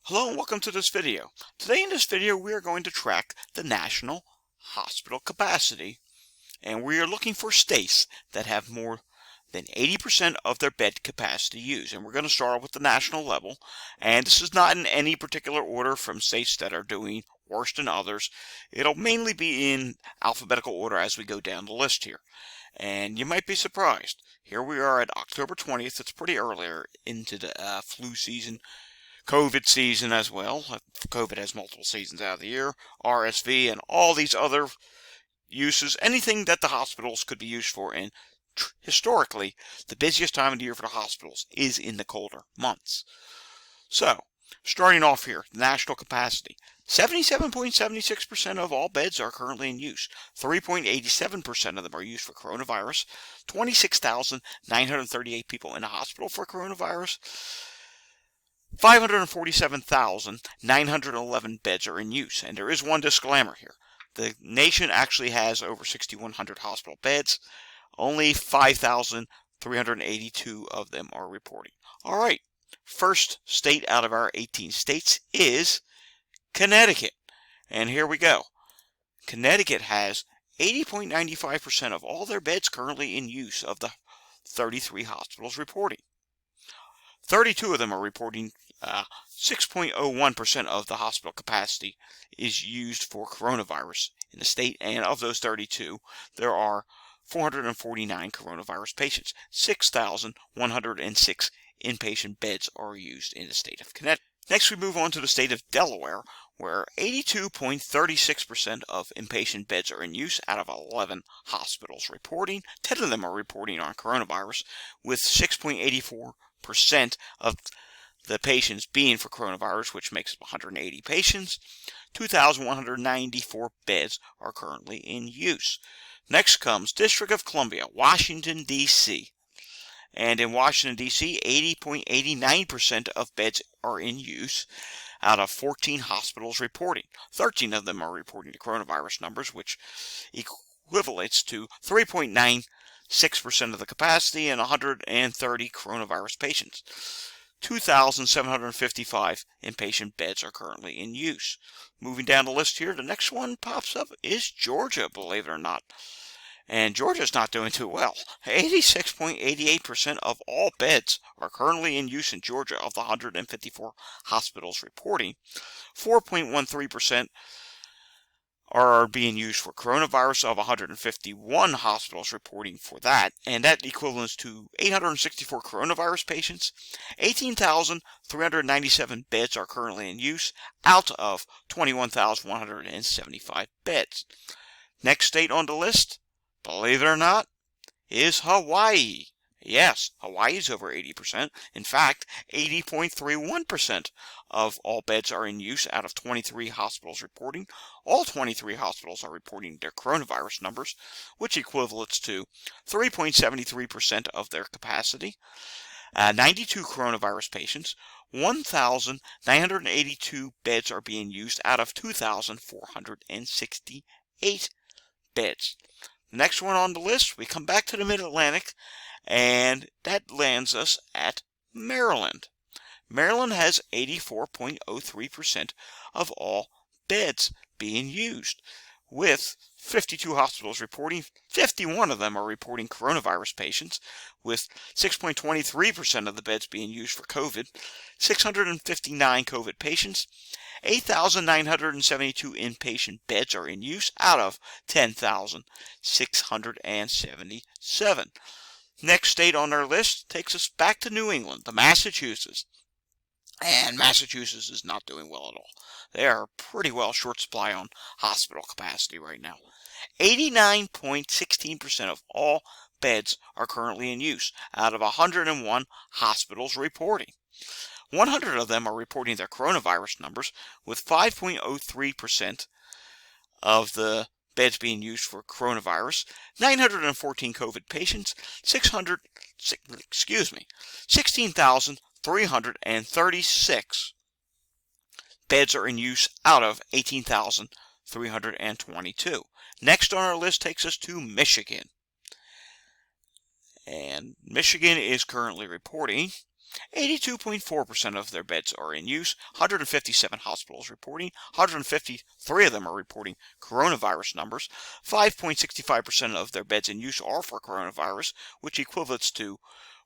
Hello and welcome to this video. Today in this video we are going to track the national hospital capacity, and we are looking for states that have more than 80% of their bed capacity used. And we're going to start with the national level, and this is not in any particular order from states that are doing worse than others. It'll mainly be in alphabetical order as we go down the list here. And you might be surprised. Here we are at October 20th. It's pretty earlier into the flu season. COVID season as well. COVID has multiple seasons out of the year. RSV and all these other uses. Anything that the hospitals could be used for. And historically, the busiest time of the year for the hospitals is in the colder months. So, starting off here, national capacity. 77.76% of all beds are currently in use. 3.87% of them are used for coronavirus. 26,938 people in the hospital for coronavirus. 547,911 beds are in use, and there is one disclaimer here. The nation actually has over 6,100 hospital beds. Only 5,382 of them are reporting. All right, first state out of our 18 states is Connecticut. And here we go. Connecticut has 80.95% of all their beds currently in use of the 33 hospitals reporting. 32 of them are reporting 6.01% of the hospital capacity is used for coronavirus in the state, and of those 32, there are 449 coronavirus patients. 6,106 inpatient beds are used in the state of Connecticut. Next, we move on to the state of Delaware, where 82.36% of inpatient beds are in use out of 11 hospitals reporting. 10 of them are reporting on coronavirus, with 6.84% of the patients being for coronavirus, which makes 180 patients. 2,194 beds are currently in use. Next comes District of Columbia, Washington, D.C. And in Washington, D.C., 80.89% of beds are in use out of 14 hospitals reporting. 13 of them are reporting the coronavirus numbers, which equivalates to 3.96% of the capacity and 130 coronavirus patients. 2,755 inpatient beds are currently in use. Moving down the list here, the next one pops up is Georgia, believe it or not. And Georgia's not doing too well. 86.88% of all beds are currently in use in Georgia of the 154 hospitals reporting. 4.13% are being used for coronavirus of 151 hospitals reporting for that, and that equivalents to 864 coronavirus patients. 18,397 beds are currently in use out of 21,175 beds. Next state on the list, believe it or not, is Hawaii. Yes, Hawaii is over 80%. In fact, 80.31% of all beds are in use out of 23 hospitals reporting. All 23 hospitals are reporting their coronavirus numbers, which equivalates to 3.73% of their capacity. 92 coronavirus patients. 1,982 beds are being used out of 2,468 beds. The next one on the list, we come back to the Mid-Atlantic, and that lands us at Maryland. Maryland has 84.03% of all beds being used, with 52 hospitals reporting. 51 of them are reporting coronavirus patients, with 6.23% of the beds being used for COVID, 659 COVID patients. 8,972 inpatient beds are in use out of 10,677. Next state on our list takes us back to New England, to Massachusetts. And Massachusetts is not doing well at all. They are pretty well short supply on hospital capacity right now. 89.16% of all beds are currently in use out of 101 hospitals reporting. 100 of them are reporting their coronavirus numbers, with 5.03% of the beds being used for coronavirus, 914 COVID patients, 16,336 beds are in use out of 18,322. Next on our list takes us to Michigan. And Michigan is currently reporting 82.4% of their beds are in use. 157 hospitals reporting. 153 of them are reporting coronavirus numbers. 5.65% of their beds in use are for coronavirus, which equates to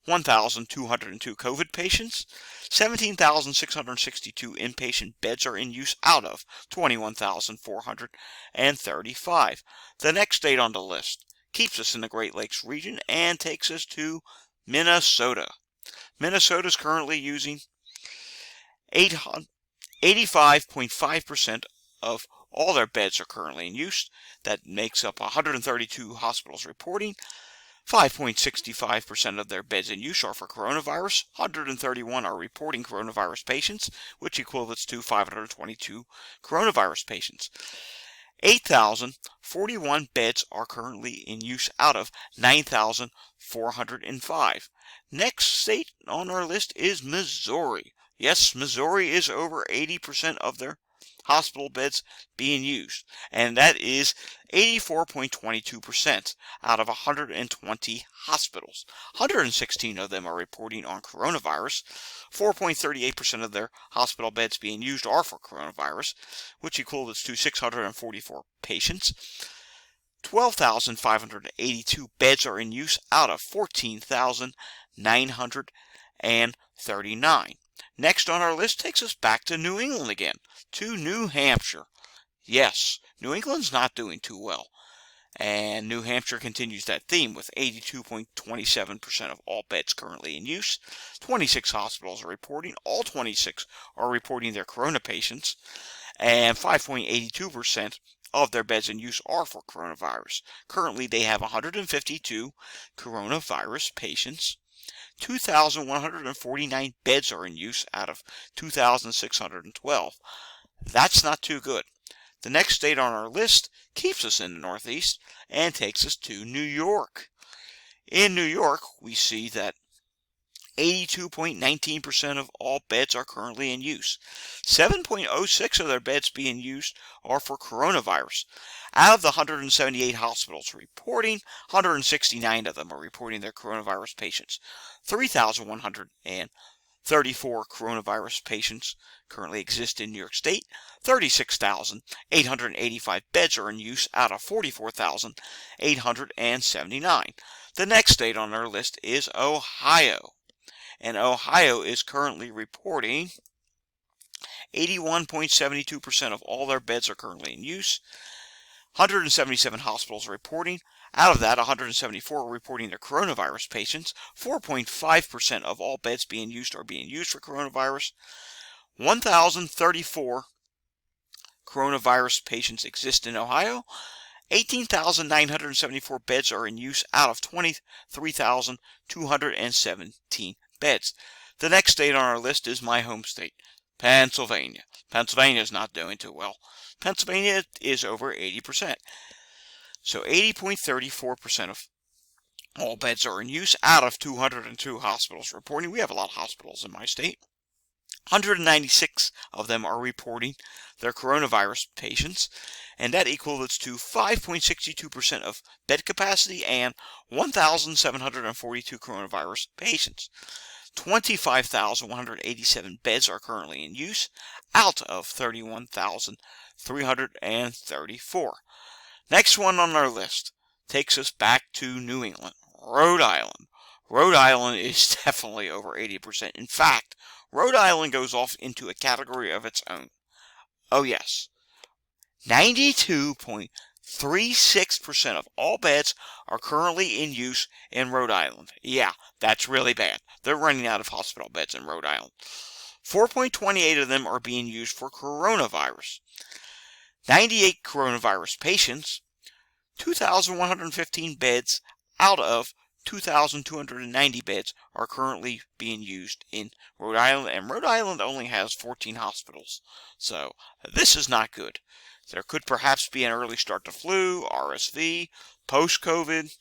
1,202 COVID patients. 17,662 inpatient beds are in use out of 21,435. The next state on the list keeps us in the Great Lakes region and takes us to Minnesota. Minnesota is currently using 85.5% of all their beds are currently in use. That makes up 132 hospitals reporting. 5.65% of their beds in use are for coronavirus. 131 are reporting coronavirus patients, which equates to 522 coronavirus patients. 8,041 beds are currently in use out of 9,405. Next state on our list is Missouri. Yes, Missouri is over 80% of their hospital beds being used, and that is 84.22% out of 120 hospitals. 116 of them are reporting on coronavirus. 4.38% of their hospital beds being used are for coronavirus, which equals to 644 patients. 12,582 beds are in use out of 14,939. Next on our list takes us back to New England again, to New Hampshire. Yes, New England's not doing too well, and New Hampshire continues that theme with 82.27% of all beds currently in use. 26 hospitals are reporting. All 26 are reporting their corona patients, and 5.82% of their beds in use are for coronavirus. Currently, they have 152 coronavirus patients. 2,149 beds are in use out of 2,612. That's not too good. The next state on our list keeps us in the Northeast and takes us to New York. In New York, we see that 82.19% of all beds are currently in use. 7.06 of their beds being used are for coronavirus. Out of the 178 hospitals reporting, 169 of them are reporting their coronavirus patients. 3,134 coronavirus patients currently exist in New York State. 36,885 beds are in use out of 44,879. The next state on our list is Ohio. And Ohio is currently reporting 81.72% of all their beds are currently in use. 177 hospitals are reporting. Out of that, 174 are reporting their coronavirus patients. 4.5% of all beds being used are being used for coronavirus. 1,034 coronavirus patients exist in Ohio. 18,974 beds are in use out of 23,217 beds. The next state on our list is my home state, Pennsylvania. Pennsylvania is not doing too well. Pennsylvania is over 80%. So 80.34% of all beds are in use out of 202 hospitals reporting. We have a lot of hospitals in my state. 196 of them are reporting their coronavirus patients, and that equals to 5.62% of bed capacity and 1,742 coronavirus patients. 25,187 beds are currently in use out of 31,334. Next one on our list takes us back to New England, Rhode Island. Rhode Island is definitely over 80%. In fact, Rhode Island goes off into a category of its own. Oh yes, 92.36% of all beds are currently in use in Rhode Island. Yeah, that's really bad. They're running out of hospital beds in Rhode Island. 4.28 of them are being used for coronavirus. 98 coronavirus patients, 2,115 beds out of 2,290 beds are currently being used in Rhode Island, and Rhode Island only has 14 hospitals. So this is not good. There could perhaps be an early start to flu, RSV, post-COVID,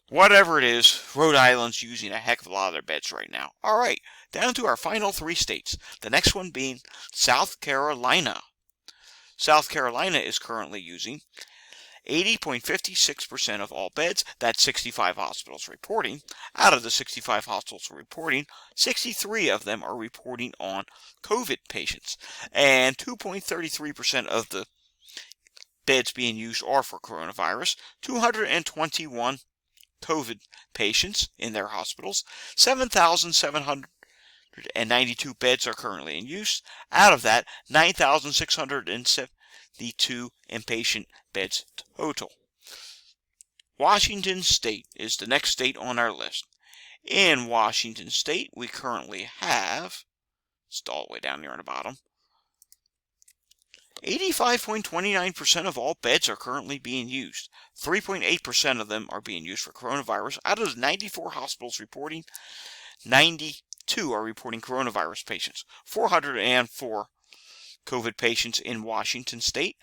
whatever it is. Rhode Island's using a heck of a lot of their beds right now. All right, down to our final three states. The next one being South Carolina. South Carolina is currently using 80.56% of all beds, that's 65 hospitals reporting. Out of the 65 hospitals reporting, 63 of them are reporting on COVID patients. And 2.33% of the beds being used are for coronavirus. 221 COVID patients in their hospitals. 7,792 beds are currently in use. Out of that, 9,672 inpatient beds total. Washington State is the next state on our list. In Washington State, we currently have, it's all the way down here on the bottom, 85.29% of all beds are currently being used. 3.8% of them are being used for coronavirus. Out of the 94 hospitals reporting, 92 are reporting coronavirus patients. 404 COVID patients in Washington State.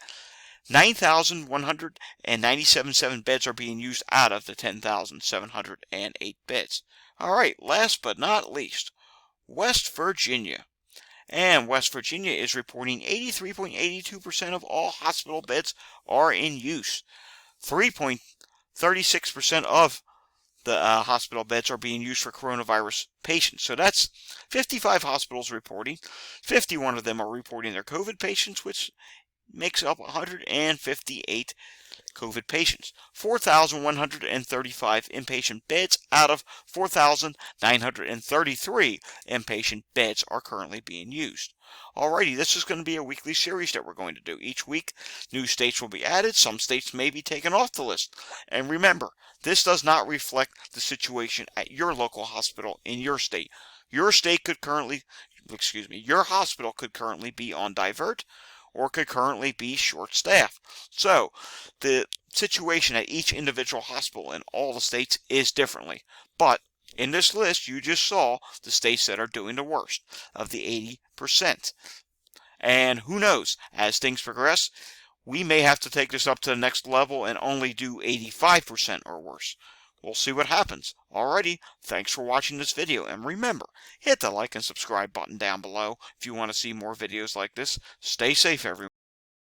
9,197 beds are being used out of the 10,708 beds. All right, last but not least, West Virginia. And West Virginia is reporting 83.82% of all hospital beds are in use. 3.36% of the hospital beds are being used for coronavirus patients. So that's 55 hospitals reporting. 51 of them are reporting their COVID patients, which makes up 158 COVID patients. 4,135 inpatient beds out of 4,933 inpatient beds are currently being used. Alrighty, this is going to be a weekly series that we're going to do. Each week, new states will be added. Some states may be taken off the list. And remember, this does not reflect the situation at your local hospital in your state. Your hospital could currently be on divert, or could currently be short-staffed. So, the situation at each individual hospital in all the states is differently. But in this list, you just saw the states that are doing the worst of the 80%. And who knows, as things progress, we may have to take this up to the next level and only do 85% or worse. We'll see what happens. Alrighty, thanks for watching this video, and remember, hit the like and subscribe button down below if you want to see more videos like this. Stay safe, everyone.